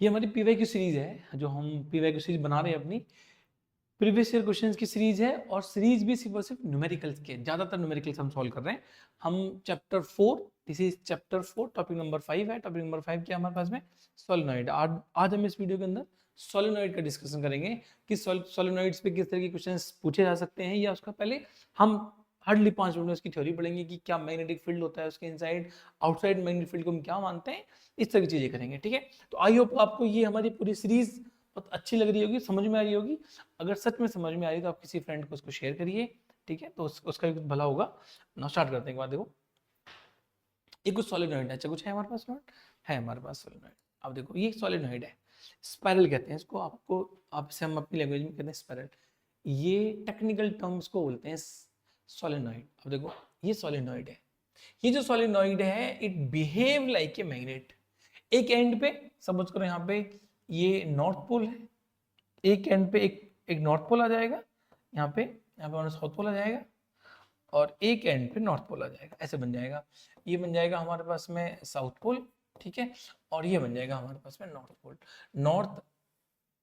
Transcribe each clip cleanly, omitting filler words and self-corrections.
ये हमारी PYQ series है जो हम पीवाईक्यू सीरीज बना रहे हैं अपनी प्रीवियस ईयर क्वेश्चंस की सीरीज है और सीरीज भी सिर्फ और सिर्फ न्यूमेरिकल्स के ज्यादातर न्यूमेरिकल्स हम सॉल्व कर रहे हैं। हम chapter 4 this is chapter 4 topic number 5 है। टॉपिक नंबर 5 क्या हमारे पास में सोलेनॉइड। आज हम इस वीडियो के अंदर सोलेनॉइड का डिस्कशन करेंगे कि सोलेनॉइड्स पे किस तरह के क्वेश्चंस पूछे जा सकते हैं या उसका पहले हम हार्डली 5 मिनट में उसकी थ्योरी पढ़ेंगे कि क्या मैग्नेटिक फील्ड होता है उसके इनसाइड आउटसाइड मैग्नेटिक फील्ड को हम क्या मानते हैं, इस तरह की चीजें करेंगे। ठीक है, तो आई होप आपको ये हमारी पूरी सीरीज बहुत अच्छी लग रही होगी, समझ में आ रही होगी। अगर सच में समझ में आ रही तो आप किसी फ्रेंड को उसको शेयर करिए, ठीक है, तो उसका भी कुछ भला होगा ना। स्टार्ट करते हैं। बाद देखो ये कुछ सोलेनॉइड है। अच्छा कुछ है हमारे पास नोट है हमारे पास सोलेनॉइड। अब देखो ये सोलेनॉइड है, स्पाइरल कहते हैं इसको, आपको आपसे हम अपनी लैंग्वेज में कहते हैं स्पाइरल। ये टेक्निकल टर्म्स को बोलते हैं सोलेनॉइड। अब देखो ये सोलेनॉइड है। ये जो सोलेनॉइड है it behave like a magnet. एक एंड पे सपोज करो यहाँ पे ये नॉर्थ पोल है, एक एंड पे एक नॉर्थ पोल आ जाएगा, यहाँ पे साउथ पोल आ जाएगा और एक एंड पे नॉर्थ पोल आ जाएगा। ऐसे बन जाएगा, ये बन जाएगा हमारे पास में साउथ पोल, ठीक है, और ये बन जाएगा हमारे पास में नॉर्थ पोल। नॉर्थ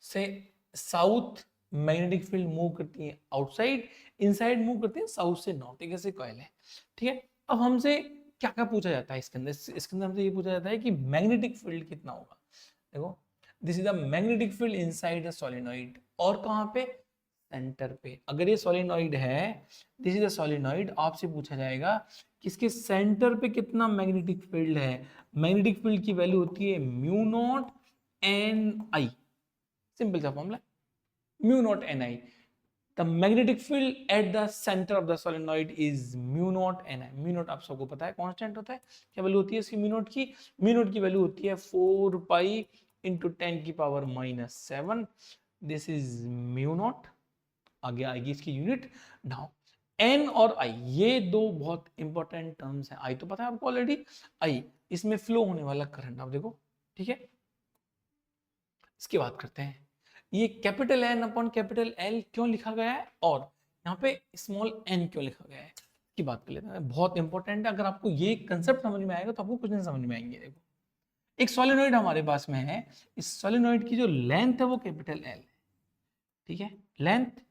से साउथ मैग्नेटिक फील्ड मूव करती है आउटसाइड, इनसाइड मूव करती है साउथ से नॉर्थ। एक ऐसे कॉइल है, ठीक है। अब हमसे क्या क्या पूछा जाता है इसके अंदर, इसके अंदर हमसे ये पूछा जाता है कि मैग्नेटिक फील्ड कितना होगा। देखो this is the magnetic field inside the solenoid, और कहाँ पे, सेंटर पे। अगर ये सोलेनॉइड है, दिस इज द सोलेनॉइड, आपसे पूछा जाएगा कि इसके सेंटर पे कितना मैग्नेटिक फील्ड है। मैग्नेटिक फील्ड की वैल्यू होती है mu naught N I, simple सा formula, mu naught N I. The magnetic field at the centre of the solenoid is mu naught N I. Mu naught आप सबको पता है constant होता है। क्या वैल्यू होती है इसकी म्यू नॉट की? म्यू नॉट की वैल्यू होती है 4 पाई इंटू 10 की power -7। This is mu not, आगे आएगी इसकी यूनिट। नाउ एन और आई ये दो बहुत इंपॉर्टेंट टर्म्स हैं। आई तो पता है आपको ऑलरेडी, आई इसमें फ्लो होने वाला करंट। आप देखो, ठीक है, इसकी बात करते हैं। ये capital N upon capital L क्यों लिखा गया है और यहाँ पे स्मॉल एन क्यों लिखा गया है, की बात कर लेते हैं। बहुत इंपॉर्टेंट है, अगर आपको ये कंसेप्ट समझ में आएगा तो आपको कुछ नहीं समझ में आएंगे। देखो एक सोलेनॉइड हमारे पास में है, इस सोलेनॉइड की जो लेंथ है वो कैपिटल एल है, ठीक है, लेंथ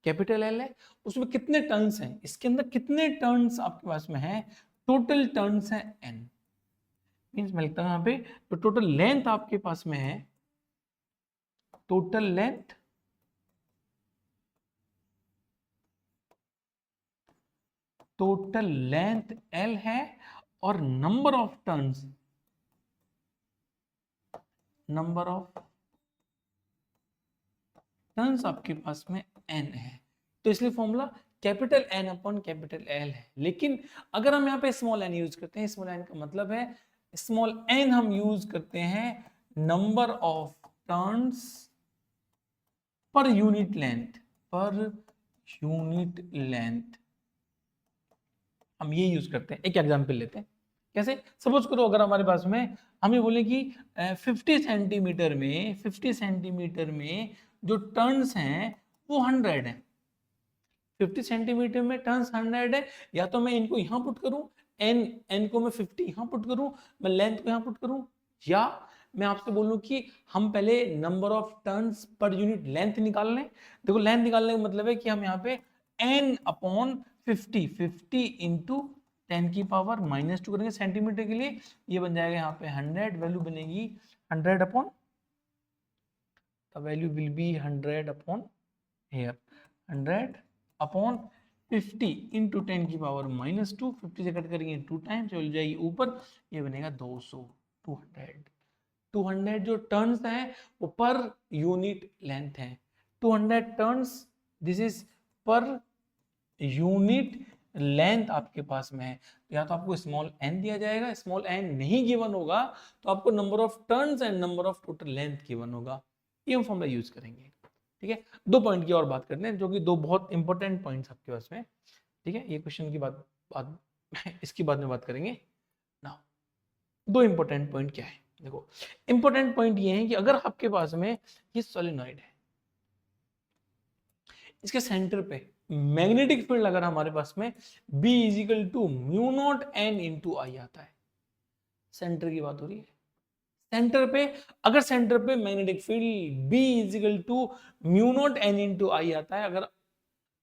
कैपिटल एल है। उसमें कितने टर्न्स हैं, इसके अंदर कितने टर्न्स आपके पास में है, टोटल टर्न्स हैं एन। मींस मैं लिखता हूं यहाँ पे तो टोटल लेंथ आपके पास में है, टोटल लेंथ एल है और नंबर ऑफ टर्न्स आपके पास में एन है। तो इसलिए formula capital N upon capital L है। लेकिन अगर हम यहाँ पे स्मॉल एन यूज करते हैं, स्मॉल एन का मतलब है स्मॉल एन हम यूज करते हैं number of turns per unit length, हम ये यूज करते हैं। एक एग्जांपल लेते हैं, कैसे, सपोज करो अगर हमारे पास में हमें बोले कि 50 सेंटीमीटर में जो टर्न्स हैं वो 100 है। 50 सेंटीमीटर में टर्न्स 100 है, या तो मैं इनको यहाँ पुट करूं, एन को मैं 50 यहाँ पुट करूं, मैं लेंथ को यहाँ पुट करूं, या मैं आपसे बोलूं कि हम पहले number of turns per unit length निकाल लें। देखो लेंथ निकालने का मतलब है कि हम यहाँ पे n अपॉन 50 इंटू 10 की पावर -2 करेंगे सेंटीमीटर के लिए, ये बन जाएगा यहाँ पे 100, वैल्यू बनेगी 100 upon, the value will be 100 upon here 100 upon 50 into 10 की पावर -2, 50 से कट करेंगे 2 टाइम्स, चल जाएगी ऊपर, ये बनेगा 200, 200 जो टर्न्स हैं वो पर यूनिट लेंथ है। 200 turns, this is per unit length आपके पास में है। या तो आपको स्मॉल एन दिया जाएगा, स्मॉल एन नहीं गिवन होगा तो आपको number of turns and number of total length given होगा। ये हम फॉर्मूला यूज करेंगे, ठीक है। दो पॉइंट की और बात करते हैं जो कि दो बहुत इंपॉर्टेंट पॉइंट्स आपके पास में, ठीक है। ये क्वेश्चन की बात इसकी बाद में बात करेंगे ना। दो इंपॉर्टेंट पॉइंट क्या है, देखो इंपॉर्टेंट पॉइंट ये है कि अगर आपके पास में ये सोलेनॉइड है, इसके सेंटर पे मैग्नेटिक फील्ड अगर हमारे पास में B is equal to mu naught N into I आता है, सेंटर की बात हो रही है, सेंटर पे, अगर सेंटर पे magnetic field B is equal to mu naught N into I आता है,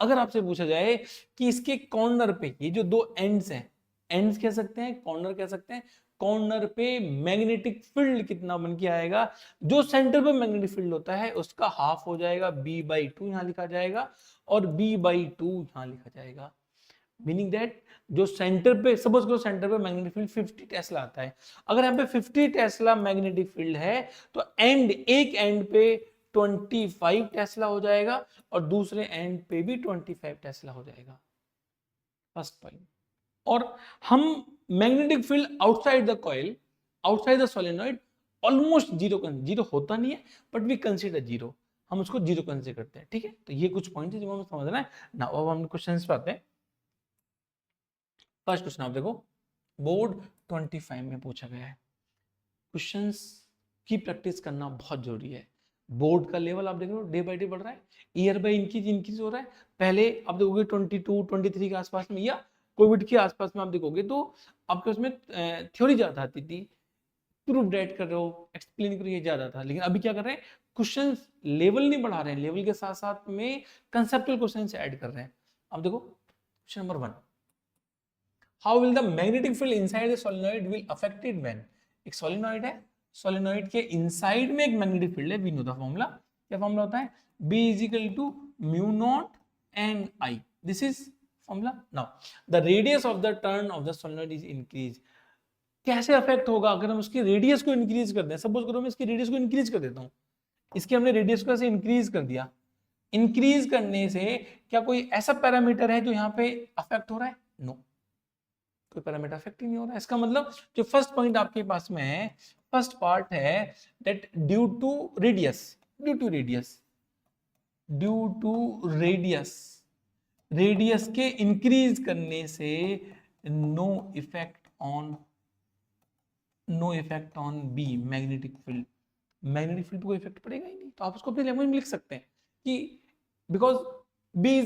अगर आपसे पूछा जाए कि इसके कॉर्नर पे, ये जो दो एंड्स हैं, एंड्स कह सकते हैं, कॉर्नर कह सकते हैं, कॉर्नर पे मैग्नेटिक फील्ड कितना बन के आएगा, जो सेंटर पे मैग्नेटिक फील्ड होता है उसका हाफ हो जाएगा, B/2 यहां लिखा जाएगा और B/2 यहां लिखा जाएगा। मीनिंग दैट जो सेंटर पे, सपोज करो सेंटर पे मैग्नेटिक फील्ड 50 टेस्ला आता है, अगर यहाँ पे 50 टेस्ला मैग्नेटिक फील्ड है तो एक एंड पे 25 टेस्ला हो जाएगा और दूसरे एंड पे भी 25 टेस्ला हो जाएगा, फर्स्ट पॉइंट। और हम magnetic field outside the coil, outside the solenoid almost zero होता नहीं है, बट वी कंसीडर जीरो, हम उसको जीरो कंसीडर करते हैं, ठीक है। तो ये कुछ पॉइंट है जो हमें समझना है ना। अब हम क्वेश्चंस पे आते हैं। फर्स्ट क्वेश्चन आप देखो, बोर्ड 25 में पूछा गया है। क्वेश्चंस की प्रैक्टिस करना बहुत जरूरी है। बोर्ड का लेवल आप देख रहे हो डे बाय डे बढ़ रहा है, ईयर बाय इंक्रीज हो रहा है। पहले आप देखोगे 22 23 के आसपास में या कोविड के आसपास में आप देखोगे तो आपके उसमें थ्योरी ज्यादा आती थी, प्रूफ डेट कर रहे हो, एक्सप्लेन करो, ये ज्यादा था। लेकिन अभी क्या कर रहे हैं, क्वेश्चंस लेवल नहीं बढ़ा रहे हैं, लेवल के साथ साथ में कंसेप्चुअल क्वेश्चंस ऐड कर रहे हैं। अब देखो question number 1, how will the magnetic field inside the solenoid will affected when, एक सोलेनॉइड है, सोलेनॉइड के इनसाइड में एक मैग्नेटिक फील्ड है, वी नो द फॉर्मूला, क्या फॉर्मूला होता है, B is equal to mu naught N I, this is formula. Now the radius of the turn of the solenoid is increase, कैसे affect होगा अगर हम उसकी रेडियस को इंक्रीज कर दें। सपोज करो मैं इसकी रेडियस को इंक्रीज कर देता हूं, इसकी हमने रेडियस को ऐसे इंक्रीज कर दिया, इंक्रीज करने से क्या कोई ऐसा पैरामीटर है जो यहाँ पे अफेक्ट हो रहा है, नो कोई पैरामीटर अफेक्ट ही नहीं हो रहा है। इसका मतलब जो फर्स्ट पॉइंट आपके पास में है, फर्स्ट पार्ट है that due to radius, radius के इंक्रीज करने से no effect on B magnetic field, magnetic field को इफेक्ट पड़ेगा ही नहीं। तो आप उसको अपनी लैंग्वेज में लिख सकते हैं कि because B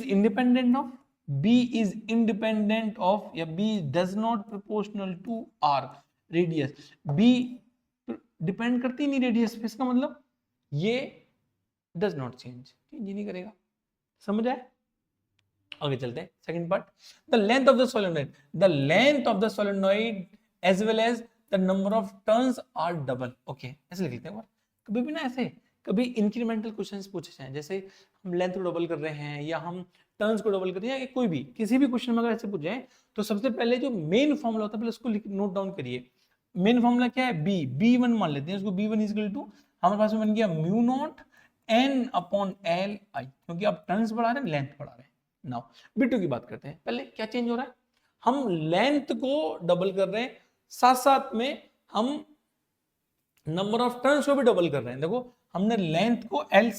is independent of या B does not proportional to R radius, B depend करती नहीं रेडियस पे, इसका मतलब ये डज नॉट चेंज ही नहीं करेगा। समझ आए? आगे चलते हैं second part, the length of the solenoid as well as the number of turns are double. Okay ऐसे लिख लेते हैं। कभी भी ना ऐसे कभी इंक्रीमेंटल क्वेश्चंस पूछे जाए, जैसे हम लेंथ को डबल कर रहे हैं या हम टर्न्स को डबल कर रहे हैं, या कोई भी किसी भी क्वेश्चन में अगर ऐसे पूछ जाए तो सबसे पहले जो मेन फॉर्मूला होता है पहले उसको नोट डाउन करिए। मेन फॉर्मूला क्या है, B1 मान लेते हैं उसको, B1 इक्वल टू हमारे पास में बन गया mu naught n upon L I, क्योंकि आप टर्न्स बढ़ा रहे हैं लेंथ बढ़ा रहे हैं। नाउ B2 की बात करते हैं। पहले क्या चेंज हो रहा है, हम लेंथ को डबल कर रहे हैं, साथ साथ में हम नंबर ऑफ टर्न्स को भी डबल कर रहे हैं। देखो हमने लेंथ को L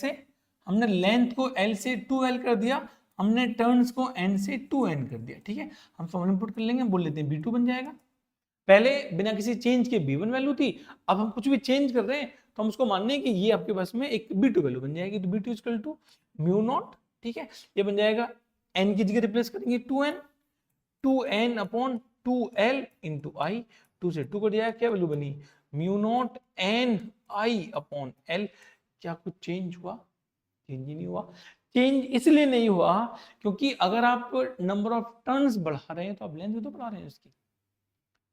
से 2L कर दिया, हमने टर्न्स को N से 2N कर दिया, ठीक है। हम फॉर्मूला पुट कर लेंगे, बोल लेते हैं B2 बन जाएगा। पहले बिना किसी चेंज के B1 वैल्यू थी, अब हम कुछ भी चेंज कर रहे हैं तो हम उसको मानने कि ये आपके पास में एक B2 वैल्यू बन जाएगी। तो B2 equal to mu not, ठीक है, ये बन जाएगा N की जगह रिप्लेस करेंगे 2N अपॉन 2L इंटू आई, 2 से 2 कट जाएगा, क्या वैल्यू बनी, म्यू नॉट N आई अपॉन L। क्या कुछ चेंज हुआ, चेंज ही नहीं हुआ। चेंज इसलिए नहीं हुआ क्योंकि अगर आप नंबर ऑफ टर्न्स बढ़ा रहे हैं तो आप लेंथ भी तो बढ़ा रहे हैं उसकी,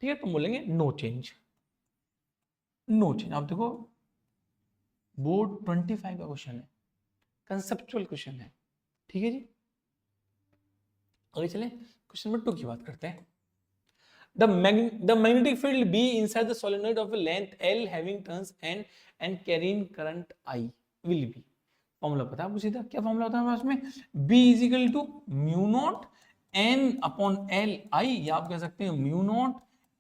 ठीक है। तो बोलेंगे नो चेंज। आप देखो बोर्ड 25 का क्वेश्चन है, कंसेप्चुअल क्वेश्चन है, ठीक है जी। आगे चले क्वेश्चन नंबर 2 की बात करते हैं। The magnetic field B inside the solenoid of a length L having turns N and carrying current I will be, formula पता है आपको सीधा, क्या फॉर्मूला होता है हमारे पास में, B is equal to mu naught N upon L I, या आप कह सकते हैं mu naught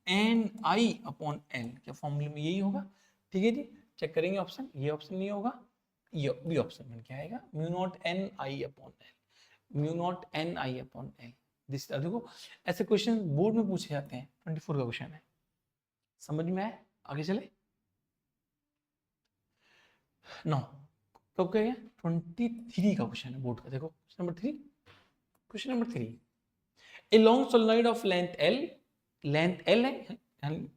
N I upon L, क्या फॉर्मूले में यही होगा, ठीक है जी। चेक करेंगे ऑप्शन, ये ऑप्शन नहीं होगा, ये बी ऑप्शन में क्या आएगा, mu naught N I upon L, mu naught N I upon L। देखो ऐसे क्वेश्चन बोर्ड में पूछे जाते हैं, 24 का क्वेश्चन है, समझ में आए? आगे चले नो, कब क्या 23 का क्वेश्चन है बोर्ड का, देखो question number 3, a long solenoid of length L है,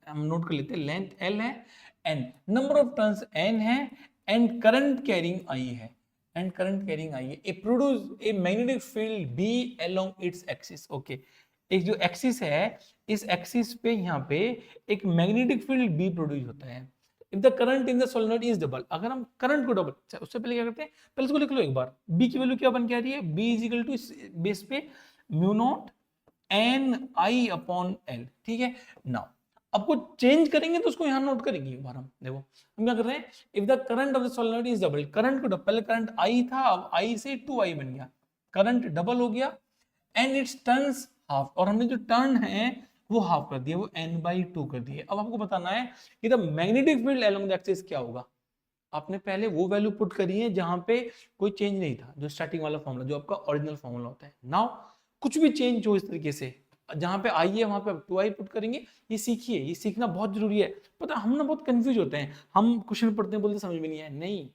हम नोट कर लेते हैं लेंथ L है n, number of turns n है एंड करंट कैरिंग I है, एंड करंट कैरिंग I है, it produce a magnetic field B along its axis. Okay, एक जो एक्सिस है, इस एक्सिस पे यहाँ पे एक मैग्नेटिक फील्ड B प्रोड्यूस होता है। If the current in the solenoid is double, अगर हम करंट को डबल, उससे पहले क्या करते हैं, पहले इसको लिख लो एक बार, B की वैल्यू क्या बन के आ रही है, B is equal to base पे mu naught N I upon L, ठीक है। नाउ अब को चेंज करेंगे तो उसको यहां नोट करेंगे एक बार, हम देखो हम क्या कर रहे हैं, if the current of the solenoid is double, current को डबल, पहले करंट आई था, अब आई से 2i बन गया, करंट डबल हो गया एंड इट्स टर्न्स हाफ, और हमने जो टर्न है वो हाफ कर दिया, वो n/2 कर दिए। अब आपको बताना है कि the magnetic field along the axis क्या होगा। आपने पहले वो वैल्यू पुट करी है जहां पे कोई चेंज नहीं था, जो स्टार्टिंग वाला फॉर्मूला, जो आपका ओरिजिनल फॉर्मूला होता है। नाउ कुछ भी चेंज हो इस तरीके से, जहां पे आई है वहां पे 2i पुट करेंगे। ये सीखिए, ये सीखना बहुत जरूरी है। पता हम ना बहुत कंफ्यूज होते हैं, हम क्वेश्चन पढ़ते हैं बोलते समझ में नहीं है, नहीं,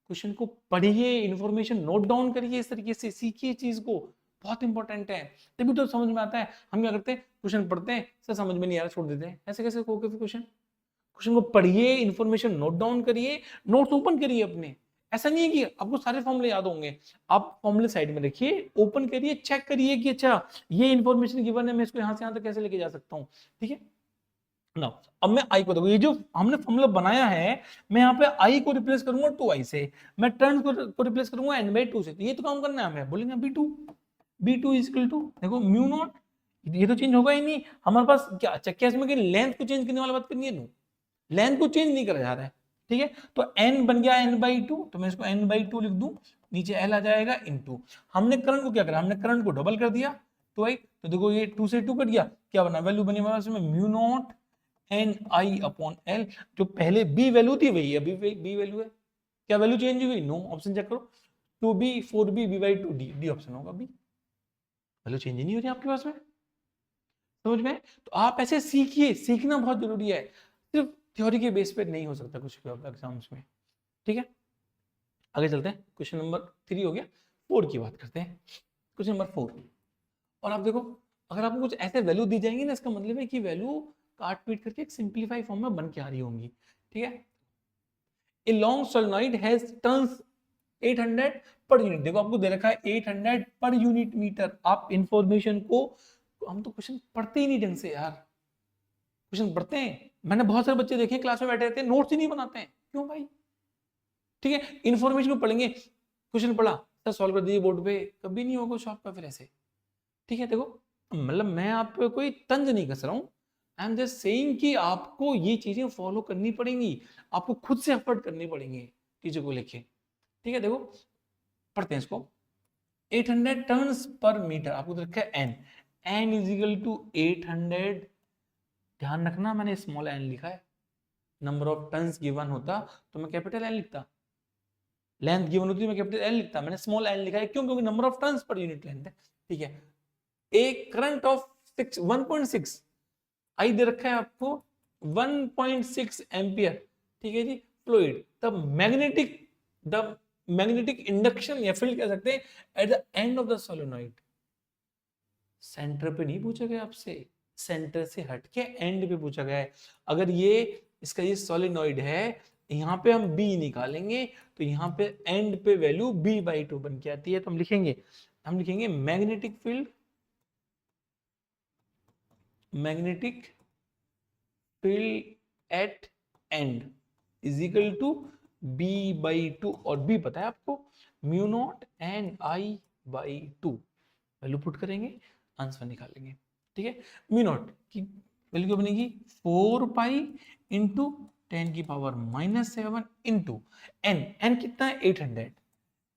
क्वेश्चन को पढ़िए, इन्फॉर्मेशन नोट डाउन करिए, इस तरीके से सीखिए चीज को, बहुत इंपॉर्टेंट है, तभी तो समझ में आता है। हम क्या करते हैं, क्वेश्चन पढ़ते हैं, सर समझ में नहीं आ रहा, छोड़ देते हैं, ऐसे कैसे होगा क्वेश्चन। क्वेश्चन को पढ़िए, इन्फॉर्मेशन नोट डाउन करिए, नोट्स ओपन करिए अपने। ऐसा नहीं है कि आपको सारे फॉर्मूले याद होंगे, आप फॉर्मूले साइड में रखिए, ओपन करिए, चेक करिए कि अच्छा ये इन्फॉर्मेशन गिवन है, मैं इसको यहां से यहां तक कैसे लेके जा सकता हूँ, ठीक है ना। अब मैं आई को देखो, ये जो हमने फॉर्मूला बनाया है, मैं यहाँ पे आई को रिप्लेस करूंगा 2i से, मैं टर्न को रिप्लेस करूंगा n/2 से, तो ये तो काम करना है हमें, बोलेंगे b2 इज इक्वल टू, देखो म्यू नॉट, ये तो चेंज होगा ही नहीं हमारे पास, क्या अच्छा क्या इसमें लेंथ को चेंज करने वाली बात करनी है, लेंथ को चेंज नहीं करा जा रहा है, ठीक है। तो n बन गया n/2, तो मैं इसको n/2 लिख दूं, नीचे l आ जाएगा इनटू, हमने करंट को क्या करा, हमने करंट को डबल कर दिया, तो देखो ये 2 से 2 कट गया, क्या बना, वैल्यू बनी हमारे पास में mu naught N I upon L, जो पहले b वैल्यू थी वही अभी b वैल्यू है, क्या वैल्यू चेंज हुई, नो, ऑप्शन चेक करो, 2b 4b b/2 d option होगा b, वैल्यू चेंज नहीं हो रही आपके पास में, समझ में। तो आप ऐसे सीखिए, सीखना बहुत जरूरी है, सिर्फ थ्योरी के बेस पे नहीं हो सकता कुछ भी एग्जाम्स में, ठीक है। आगे चलते हैं, क्वेश्चन नंबर 3 हो गया, 4 की बात करते हैं, क्वेश्चन नंबर 4। और आप देखो, अगर आपको कुछ ऐसे वैल्यू दी जाएंगी ना, इसका मतलब है कि वैल्यू काट पीट करके एक सिंप्लीफाई फॉर्म में बन के आ रही होंगी, ठीक है। A long solenoid has turns 800 per unit, देखो आपको दे रखा है 800 पर यूनिट मीटर, आप इंफॉर्मेशन को, हम तो क्वेश्चन पढ़ते ही नहीं ढंग से यार, क्वेश्चन पढ़ते हैं, मैंने बहुत सारे बच्चे देखे क्लास में बैठे रहते हैं, नोट्स ही नहीं बनाते हैं, क्यों भाई, ठीक है। इन्फॉर्मेशन को पढ़ेंगे, क्वेश्चन पढ़ा सर सॉल्व कर दीजिए बोर्ड पे, कभी नहीं होगा शॉप का फिर ऐसे, ठीक है। देखो मतलब मैं आप पे कोई तंज नहीं कस रहा हूं, आई एम जस्ट सेइंग कि आपको ये चीजें फॉलो करनी पड़ेंगी, आपको खुद से एफर्ट करनी पड़ेंगी चीजों को लेके, ठीक है। देखो पढ़ते हैं इसको, 800 टर्न्स पर मीटर, आपको तो रखा है n इज इक्वल टू 800, ध्यान रखना मैंने स्मॉल n लिखा है, नंबर ऑफ टर्न्स गिवन होता तो मैं कैपिटल n लिखता, लेंथ गिवन होती मैं कैपिटल L लिखता, मैंने स्मॉल n लिखा है, क्यों, क्योंकि number of turns per unit length है, ठीक है। एक करंट ऑफ 1.6 आई दे रखा है आपको, 1.6 एम्पियर, ठीक है जी, फ्लूइड, द मैग्नेटिक इंडक्शन या फील्ड कह सकते हैं at the end of the solenoid, centre पे नहीं पूछा गया आपसे, सेंटर से हटके एंड पे पूछा गया है। अगर ये इसका ये सोलेनोइड है, यहाँ पे हम b निकालेंगे, तो यहाँ पे एंड पे वैल्यू b/2 बन के आती है, तो हम लिखेंगे magnetic field at end is equal to b/2, और b पता है आपको, mu naught N i/2, value put करेंगे, आंसर निकालेंगे, ठीक है। म्यू नॉट की वैल्यू क्या बनेगी, 4 पाई इंटू 10⁻⁻7 इंटू एन कितना है 800,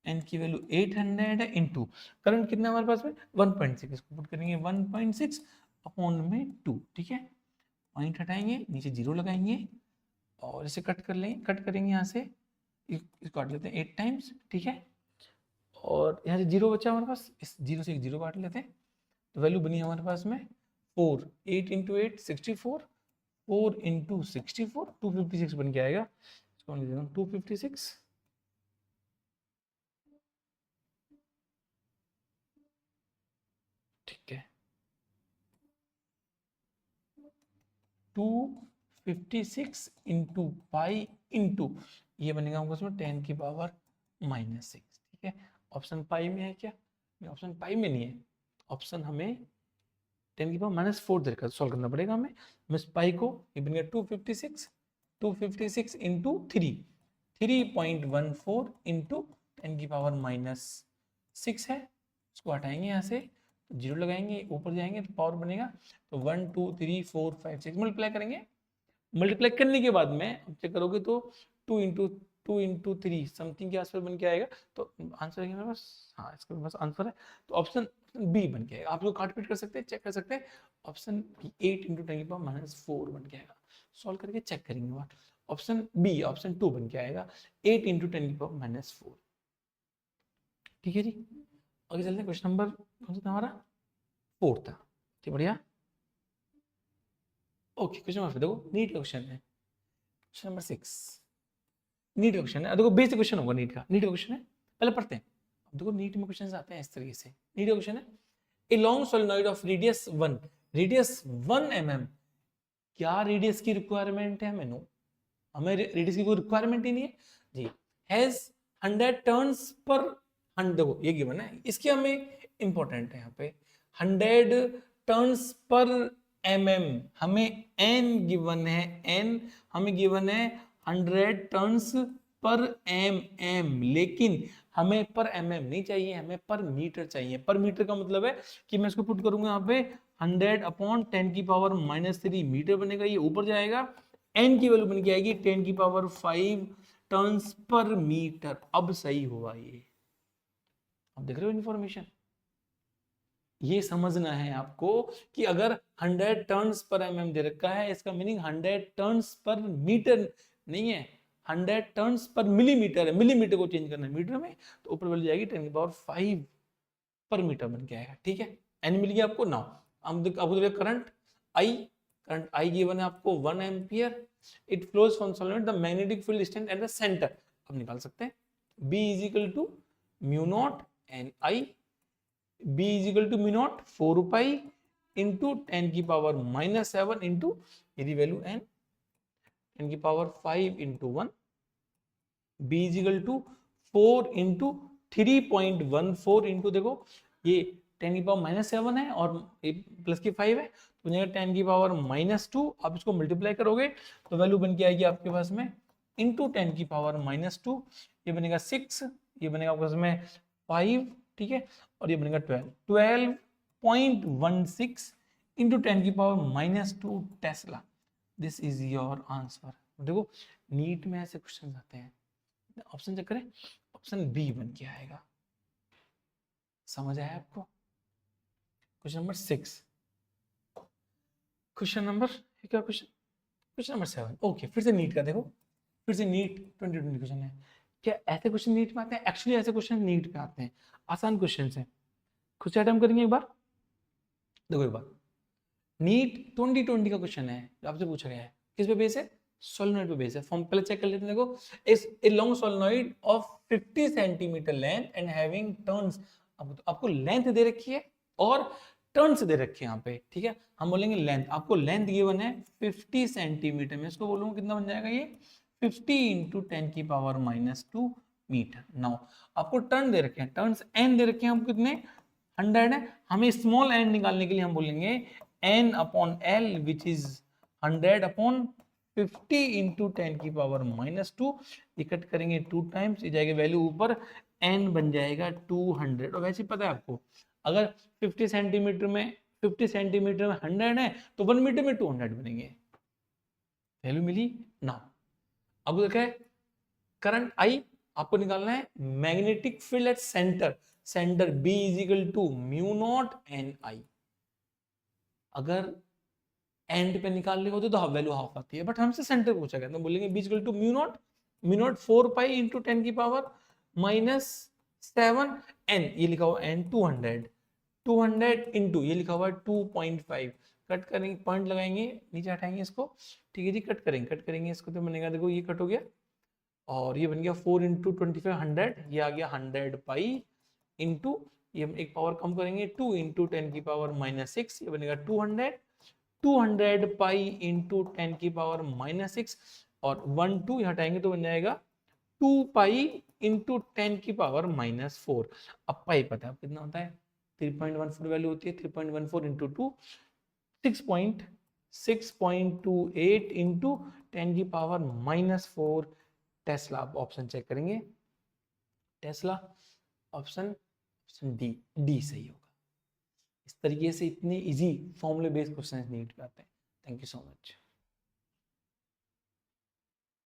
एन की वैल्यू 800 है, इंटू करंट कितना है हमारे पास में 1.6, इसको पुट करेंगे 1.6 अपॉन में 2, ठीक है। पॉइंट हटाएंगे, नीचे जीरो लगाएंगे, और इसे कट करेंगे यहाँ से, इसको काट लेते हैं 8 टाइम्स, ठीक है। और यहाँ से जीरो बचा हमारे पास, इस जीरो से एक जीरो काट लेते हैं, तो वैल्यू बनी हमारे पास में 4, 8 इंटू 8 64, 4 इंटू 64 256 बन के आएगा, इसको लिख देता हूँ 256, ठीक है, 56 इंटू पाई इंटू ये बनेगा हमको उसमें 10 की पावर -6, ठीक है। ऑप्शन पाई में है क्या? ऑप्शन पाई में नहीं है, ऑप्शन हमें 10 की पावर -4 देकर सॉल्व करना पड़ेगा हमें। मिस पाई को ये बनेगा 256 इंटू 3.14 इंटू 10 की पावर -6 है। इसको हटाएंगे यहाँ से, तो 0 लगाएंगे, ऊपर जाएंगे तो पावर बनेगा, तो 1 2 3 4 5 6 मल्टीप्लाई करेंगे। मल्टीप्लाई करने के बाद में चेक करोगे तो 2 इंटू 3 समथिंग के आसपास बन के आएगा, तो आंसर है मेरे पास, हाँ इसका बस आंसर है, तो ऑप्शन बी बन के आएगा। आप लोग काट पीट कर सकते हैं, चेक कर सकते हैं, ऑप्शन 8 इंटू 10 की पावर -4 बन के आएगा। सॉल्व करके चेक करेंगे बात, ऑप्शन बी, ऑप्शन 2 बन के आएगा 8 इंटू 10 की पावर -4, ठीक है जी। आगे चलते हैं, क्वेश्चन नंबर कौन सा था हमारा? 4 था, ठीक, बढ़िया। ओके, क्वेश्चन नंबर देखो, नीट क्वेश्चन है, क्वेश्चन नंबर 6 नीट क्वेश्चन है। देखो बेसिक क्वेश्चन होगा नीट का, नीट क्वेश्चन है, पहले पढ़ते हैं। अब देखो नीट में क्वेश्चन आते हैं इस तरीके से, नीट क्वेश्चन है, a long solenoid of radius 1 mm, क्या रेडियस की रिक्वायरमेंट है हमें? नो, हमें रेडियस की कोई रिक्वायरमेंट ही नहीं है जी। हैज 100 टर्न्स पर, देखो ये गिवन है, इसकी हमें इंपॉर्टेंट है यहाँ पे 100 टर्न्स पर mm, हमें n गिवन है, n हमें गिवन है 100 टर्न्स पर mm, लेकिन हमें पर mm नहीं चाहिए, हमें पर मीटर चाहिए। पर मीटर का मतलब है कि मैं इसको पुट करूंगा यहाँ पे 100 अपॉन 10 की पावर -3 मीटर बनेगा, ये ऊपर जाएगा, n की वैल्यू बन के आएगी 10 की पावर 5 टर्न्स पर मीटर। अब सही हुआ ये, अब देख रहे हो इंफॉर्मेशन, ये समझना है आपको कि अगर 100 टर्न्स पर mm दे रखा है, इसका मीनिंग 100 टर्न्स पर मीटर नहीं है, 100 टर्न्स पर मिलीमीटर है, मिलीमीटर को चेंज करना है मीटर में, तो ऊपर वैल्यू जाएगी 10 की पावर 5 पर मीटर बन के आएगा, ठीक है। एन मिल गया आपको। नाउ आपको करंट आई गिवन है आपको 1 ampere, it flows from solenoid, the magnetic field stand at the centre. अब निकाल सकते हैं, B is equal to mu naught N I, B is equal to mu naught 4 pi into 10 की power -7 into यदि value n 10 की power 5 into 1, B is equal to 4 into 3.14 into, देखो ये 10 की पावर -7 है और प्लस की 5 है, तो बनेगा 10 की पावर -2। आप इसको मल्टीप्लाई करोगे तो वैल्यू बन के आएगी आपके पास में इंटू 10 की पावर -2, ये बनेगा 6, ये बनेगा आपके पास में 5, ठीक है, और ये बनेगा 12.16 इंटू 10 की power -2 Tesla. This is your answer. देखो नीट में ऐसे क्वेश्चन आते हैं, ऑप्शन चेक करें, ऑप्शन बी बन के आएगा। समझ आया आपको? क्वेश्चन नंबर 6, क्वेश्चन नंबर क्या क्वेश्चन, क्वेश्चन नंबर 7। ओके, फिर से नीट का देखो, फिर से नीट 2020 क्वेश्चन है। क्या ऐसे क्वेश्चन नीट में आते हैं? एक्चुअली ऐसे क्वेश्चन नीट में आते हैं, आसान क्वेश्चन है। खुद से अटेम्प्ट करेंगे एक बार, देखो एक बार, नीट 2020 का क्वेश्चन है जो आपसे पूछा गया है, किस पे बेस है? सोलेनॉइड पे बेस है। फॉर्म पहले चेक कर लेते हैं। देखो, is a long solenoid of 50 centimetre length and having turns, आपको लेंथ दे रखी है और टर्न्स दे रखे हैं यहाँ पे, ठीक है। हम बोलेंगे लेंथ, आपको लेंथ गिवन है 50 सेंटीमीटर में, इसको बोलूंगा कितना बन जाएगा ये 50 इंटू 10 की पावर -2 मीटर। नाउ आपको टर्न दे रखे हैं, टर्न्स n दे रखे हैं आपको कितने 100 है, हमें स्मॉल n निकालने के लिए हम बोलेंगे n upon l which is 100 upon 50 into 10 की पावर -2, ये कट करेंगे 2 टाइम्स, ये जाएगा वैल्यू ऊपर, n बन जाएगा 200। और वैसे पता है आपको, अगर 50 सेंटीमीटर में 100 है तो 1 मीटर में 200 बनेंगे। वैल्यू मिली ना। अब देखा है करंट आई आपको निकालना है, magnetic field at centre, centre B is equal to mu naught N I. अगर एंड पे निकालने होते तो वैल्यू हाफ आती है, बट हमसे सेंटर पूछा गया तो बोलेंगे B is equal to mu naught 4 pi into 10 की पावर -7 n, ये लिखा हुआ n 200 इंटू ये लिखा हुआ 2.5, कट करेंगे, पॉइंट लगाएंगे, नीचे हटाएंगे इसको, ठीक है जी, कट करेंगे इसको, तो बनेगा, देखो ये कट हो गया और ये बन गया 4 इंटू 25 100, ये आ गया 100 पाई इंटू, ये हम एक पावर कम करेंगे 2 इंटू 10 की पावर -6, ये बनेगा 200 200 पाई इंटू 10 की पावर -6 और 1 2 यहाँ हटाएंगे तो बन जाएगा 2 पाई इंटू 10 की पावर -4। अब पाई पता है कितना होता है, 3.14 वैल्यू होती है, 3.14 इंटू 2 6.28 इंटू 10 की पावर -4 टेस्ला। आप ऑप्शन चेक करेंगे, टेस्ला ऑप्शन डी, डी सही होगा। इस तरीके से इतने इजी फॉर्मूले बेस्ड क्वेश्चन नीट पे आते हैं। Thank you so much.